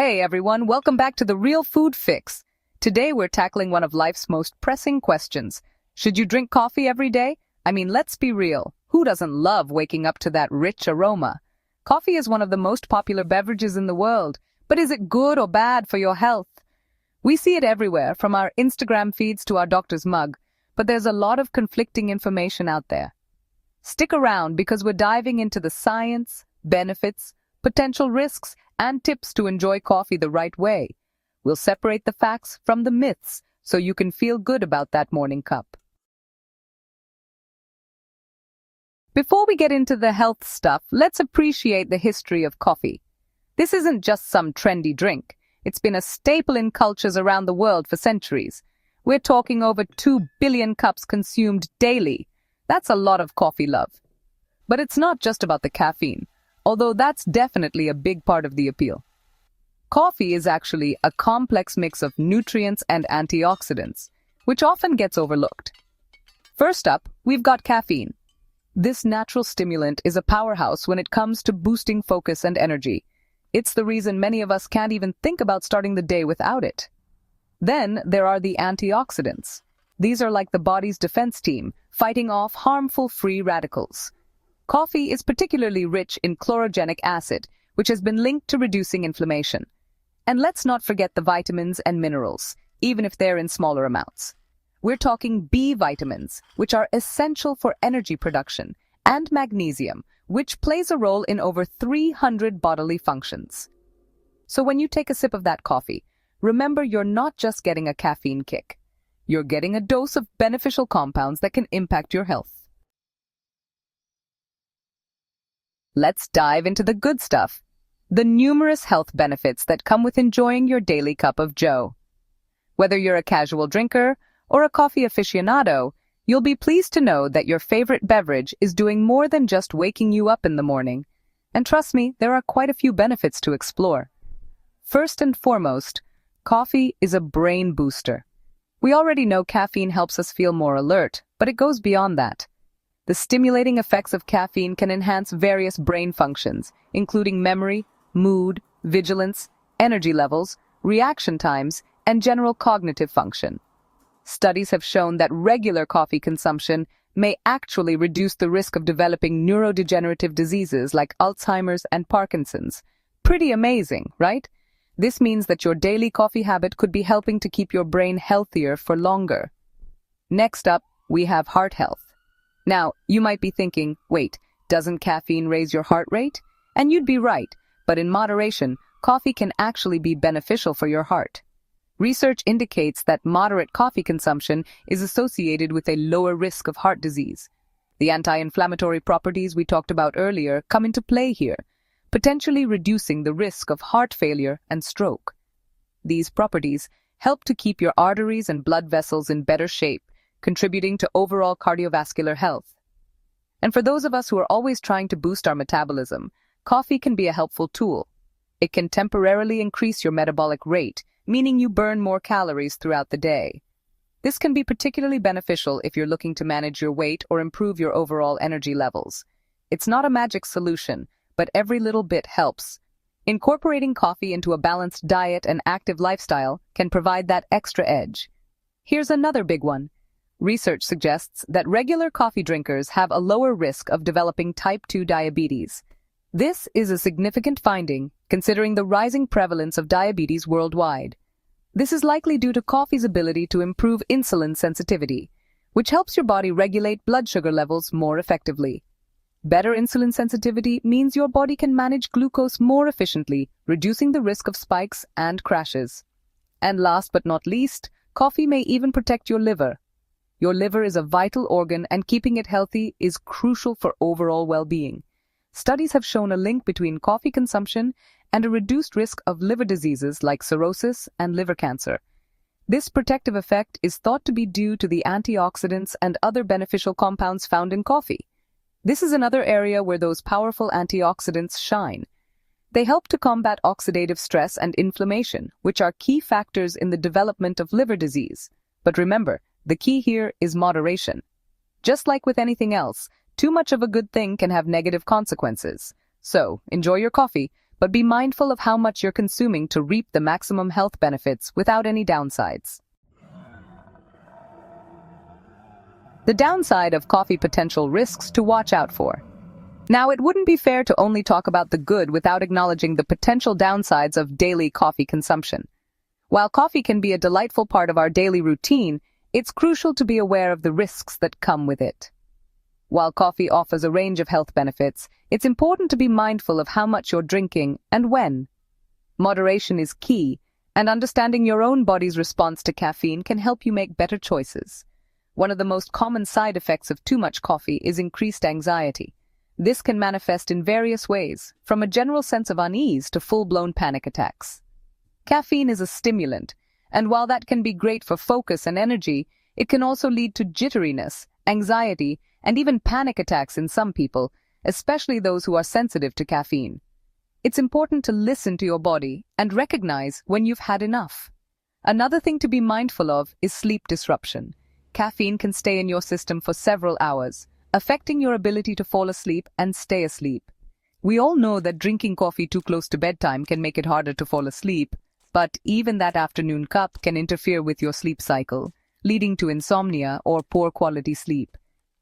Hey everyone, welcome back to The Real Food Fix. Today we're tackling one of life's most pressing questions. Should you drink coffee every day? I mean, let's be real. Who doesn't love waking up to that rich aroma? Coffee is one of the most popular beverages in the world, but is it good or bad for your health? We see it everywhere, from our Instagram feeds to our doctor's mug, but there's a lot of conflicting information out there. Stick around because we're diving into the science, benefits, potential risks, and tips to enjoy coffee the right way. We'll separate the facts from the myths so you can feel good about that morning cup. Before we get into the health stuff, let's appreciate the history of coffee. This isn't just some trendy drink. It's been a staple in cultures around the world for centuries. We're talking over 2 billion cups consumed daily. That's a lot of coffee love. But it's not just about the caffeine, although that's definitely a big part of the appeal. Coffee is actually a complex mix of nutrients and antioxidants, which often gets overlooked. First up, we've got caffeine. This natural stimulant is a powerhouse when it comes to boosting focus and energy. It's the reason many of us can't even think about starting the day without it. Then there are the antioxidants. These are like the body's defense team, fighting off harmful free radicals. Coffee is particularly rich in chlorogenic acid, which has been linked to reducing inflammation. And let's not forget the vitamins and minerals, even if they're in smaller amounts. We're talking B vitamins, which are essential for energy production, and magnesium, which plays a role in over 300 bodily functions. So when you take a sip of that coffee, remember you're not just getting a caffeine kick. You're getting a dose of beneficial compounds that can impact your health. Let's dive into the good stuff, the numerous health benefits that come with enjoying your daily cup of joe. Whether you're a casual drinker or a coffee aficionado, you'll be pleased to know that your favorite beverage is doing more than just waking you up in the morning. And trust me, there are quite a few benefits to explore. First and foremost, coffee is a brain booster. We already know caffeine helps us feel more alert, but it goes beyond that. The stimulating effects of caffeine can enhance various brain functions, including memory, mood, vigilance, energy levels, reaction times, and general cognitive function. Studies have shown that regular coffee consumption may actually reduce the risk of developing neurodegenerative diseases like Alzheimer's and Parkinson's. Pretty amazing, right? This means that your daily coffee habit could be helping to keep your brain healthier for longer. Next up, we have heart health. Now, you might be thinking, wait, doesn't caffeine raise your heart rate? And you'd be right, but in moderation, coffee can actually be beneficial for your heart. Research indicates that moderate coffee consumption is associated with a lower risk of heart disease. The anti-inflammatory properties we talked about earlier come into play here, potentially reducing the risk of heart failure and stroke. These properties help to keep your arteries and blood vessels in better shape, contributing to overall cardiovascular health. And for those of us who are always trying to boost our metabolism, coffee can be a helpful tool. It can temporarily increase your metabolic rate, meaning you burn more calories throughout the day. This can be particularly beneficial if you're looking to manage your weight or improve your overall energy levels. It's not a magic solution, but every little bit helps. Incorporating coffee into a balanced diet and active lifestyle can provide that extra edge. Here's another big one. Research suggests that regular coffee drinkers have a lower risk of developing type 2 diabetes. This is a significant finding, considering the rising prevalence of diabetes worldwide. This is likely due to coffee's ability to improve insulin sensitivity, which helps your body regulate blood sugar levels more effectively. Better insulin sensitivity means your body can manage glucose more efficiently, reducing the risk of spikes and crashes. And last but not least, coffee may even protect your liver. Your liver is a vital organ, and keeping it healthy is crucial for overall well-being. Studies have shown a link between coffee consumption and a reduced risk of liver diseases like cirrhosis and liver cancer. This protective effect is thought to be due to the antioxidants and other beneficial compounds found in coffee. This is another area where those powerful antioxidants shine. They help to combat oxidative stress and inflammation, which are key factors in the development of liver disease. But remember, the key here is moderation. Just like with anything else, too much of a good thing can have negative consequences. So, enjoy your coffee, but be mindful of how much you're consuming to reap the maximum health benefits without any downsides. The downside of coffee potential risks to watch out for. Now, it wouldn't be fair to only talk about the good without acknowledging the potential downsides of daily coffee consumption. While coffee can be a delightful part of our daily routine, it's crucial to be aware of the risks that come with it. While coffee offers a range of health benefits, it's important to be mindful of how much you're drinking and when. Moderation is key, and understanding your own body's response to caffeine can help you make better choices. One of the most common side effects of too much coffee is increased anxiety. This can manifest in various ways, from a general sense of unease to full-blown panic attacks. Caffeine is a stimulant, and while that can be great for focus and energy, it can also lead to jitteriness, anxiety, and even panic attacks in some people, especially those who are sensitive to caffeine. It's important to listen to your body and recognize when you've had enough. Another thing to be mindful of is sleep disruption. Caffeine can stay in your system for several hours, affecting your ability to fall asleep and stay asleep. We all know that drinking coffee too close to bedtime can make it harder to fall asleep, but even that afternoon cup can interfere with your sleep cycle, leading to insomnia or poor quality sleep.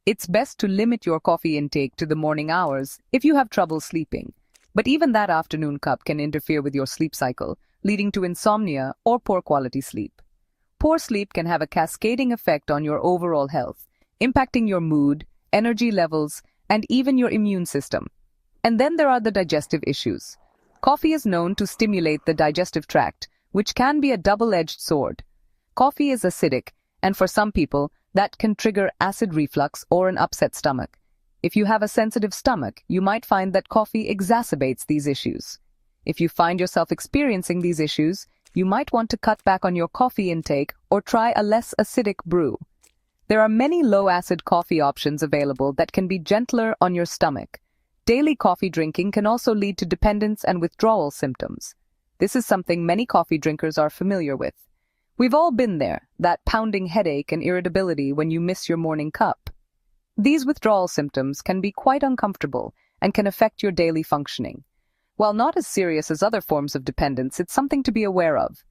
It's best to limit your coffee intake to the morning hours if you have trouble sleeping, but even that afternoon cup can interfere with your sleep cycle, leading to insomnia or poor quality sleep. Poor sleep can have a cascading effect on your overall health, impacting your mood, energy levels, and even your immune system. And then there are the digestive issues. Coffee is known to stimulate the digestive tract, which can be a double-edged sword. Coffee is acidic, and for some people, that can trigger acid reflux or an upset stomach. If you have a sensitive stomach, you might find that coffee exacerbates these issues. If you find yourself experiencing these issues, you might want to cut back on your coffee intake or try a less acidic brew. There are many low-acid coffee options available that can be gentler on your stomach. Daily coffee drinking can also lead to dependence and withdrawal symptoms. This is something many coffee drinkers are familiar with. We've all been there, that pounding headache and irritability when you miss your morning cup. These withdrawal symptoms can be quite uncomfortable and can affect your daily functioning. While not as serious as other forms of dependence, it's something to be aware of.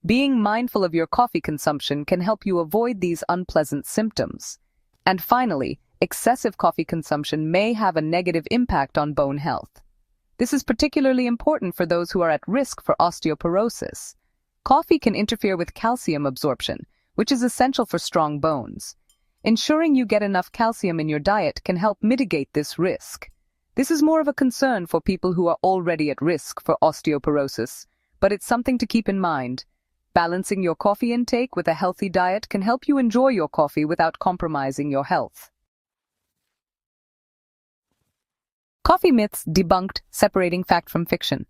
Being mindful of your coffee consumption can help you avoid these unpleasant symptoms. And finally, excessive coffee consumption may have a negative impact on bone health. This is particularly important for those who are at risk for osteoporosis. Coffee can interfere with calcium absorption, which is essential for strong bones. Ensuring you get enough calcium in your diet can help mitigate this risk. This is more of a concern for people who are already at risk for osteoporosis, but it's something to keep in mind. Balancing your coffee intake with a healthy diet can help you enjoy your coffee without compromising your health. Coffee myths debunked, separating fact from fiction.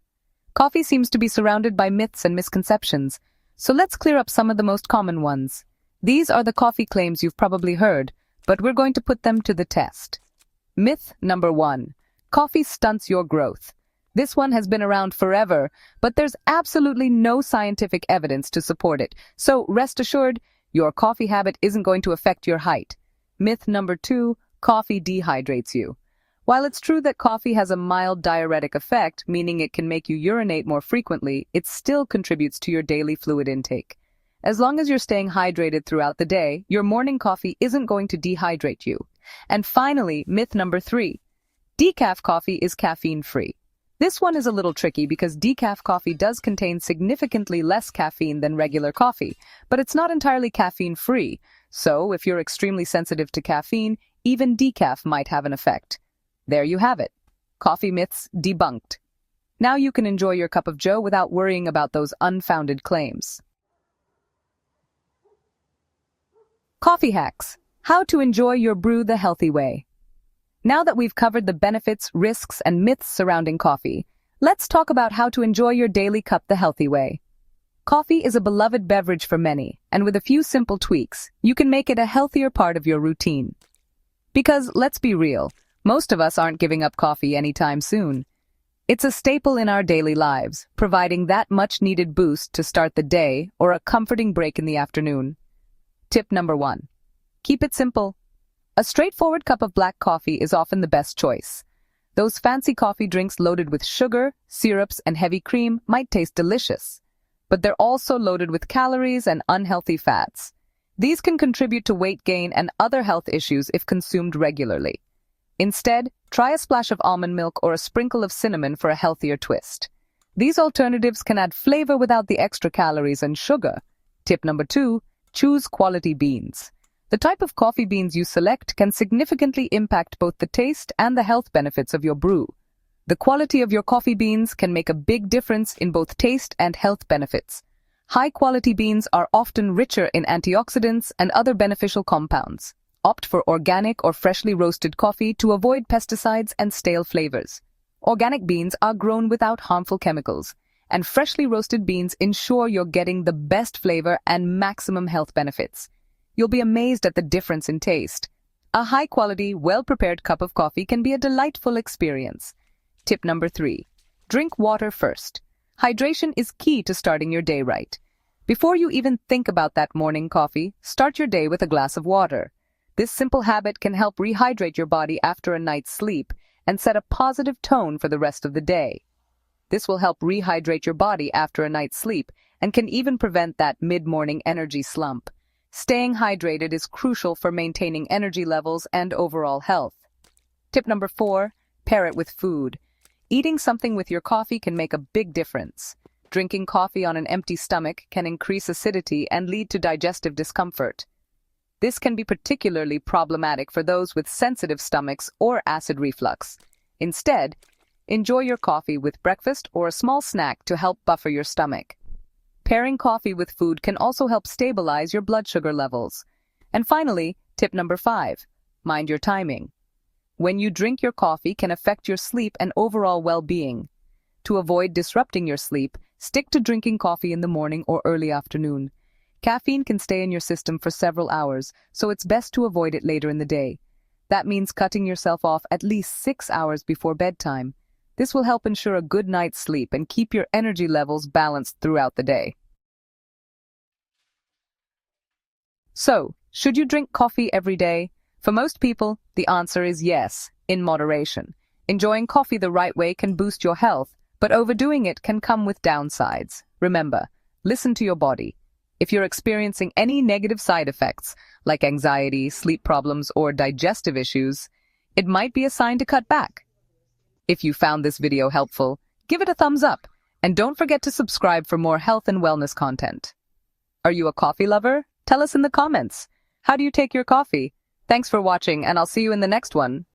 Coffee seems to be surrounded by myths and misconceptions, so let's clear up some of the most common ones. These are the coffee claims you've probably heard, but we're going to put them to the test. Myth number 1. Coffee stunts your growth. This one has been around forever, but there's absolutely no scientific evidence to support it, so rest assured, your coffee habit isn't going to affect your height. Myth number 2. Coffee dehydrates you. While it's true that coffee has a mild diuretic effect, meaning it can make you urinate more frequently, it still contributes to your daily fluid intake. As long as you're staying hydrated throughout the day, your morning coffee isn't going to dehydrate you. And finally, myth number 3. Decaf coffee is caffeine-free. This one is a little tricky because decaf coffee does contain significantly less caffeine than regular coffee, but it's not entirely caffeine-free, so if you're extremely sensitive to caffeine, even decaf might have an effect. There you have it. Coffee myths debunked. Now you can enjoy your cup of joe without worrying about those unfounded claims. Coffee hacks. How to enjoy your brew the healthy way. Now that we've covered the benefits, risks, and myths surrounding coffee, let's talk about how to enjoy your daily cup the healthy way. Coffee is a beloved beverage for many, and with a few simple tweaks, you can make it a healthier part of your routine. Because, let's be real, most of us aren't giving up coffee anytime soon. It's a staple in our daily lives, providing that much-needed boost to start the day or a comforting break in the afternoon. Tip number 1. Keep it simple. A straightforward cup of black coffee is often the best choice. Those fancy coffee drinks loaded with sugar, syrups, and heavy cream might taste delicious, but they're also loaded with calories and unhealthy fats. These can contribute to weight gain and other health issues if consumed regularly. Instead, try a splash of almond milk or a sprinkle of cinnamon for a healthier twist. These alternatives can add flavor without the extra calories and sugar. Tip number 2, choose quality beans. The type of coffee beans you select can significantly impact both the taste and the health benefits of your brew. The quality of your coffee beans can make a big difference in both taste and health benefits. High-quality beans are often richer in antioxidants and other beneficial compounds. Opt for organic or freshly roasted coffee to avoid pesticides and stale flavors. Organic beans are grown without harmful chemicals, and freshly roasted beans ensure you're getting the best flavor and maximum health benefits. You'll be amazed at the difference in taste. A high-quality, well-prepared cup of coffee can be a delightful experience. Tip number 3, drink water first. Hydration is key to starting your day right. Before you even think about that morning coffee, start your day with a glass of water. This simple habit can help rehydrate your body after a night's sleep and set a positive tone for the rest of the day. This will help rehydrate your body after a night's sleep and can even prevent that mid-morning energy slump. Staying hydrated is crucial for maintaining energy levels and overall health. Tip number 4, pair it with food. Eating something with your coffee can make a big difference. Drinking coffee on an empty stomach can increase acidity and lead to digestive discomfort. This can be particularly problematic for those with sensitive stomachs or acid reflux. Instead, enjoy your coffee with breakfast or a small snack to help buffer your stomach. Pairing coffee with food can also help stabilize your blood sugar levels. And finally, tip number 5, mind your timing. When you drink your coffee can affect your sleep and overall well-being. To avoid disrupting your sleep, stick to drinking coffee in the morning or early afternoon. Caffeine can stay in your system for several hours, so it's best to avoid it later in the day. That means cutting yourself off at least 6 hours before bedtime. This will help ensure a good night's sleep and keep your energy levels balanced throughout the day. So, should you drink coffee every day? For most people, the answer is yes, in moderation. Enjoying coffee the right way can boost your health, but overdoing it can come with downsides. Remember, listen to your body. If you're experiencing any negative side effects, like anxiety, sleep problems, or digestive issues, it might be a sign to cut back. If you found this video helpful, give it a thumbs up, and don't forget to subscribe for more health and wellness content. Are you a coffee lover? Tell us in the comments. How do you take your coffee? Thanks for watching, and I'll see you in the next one.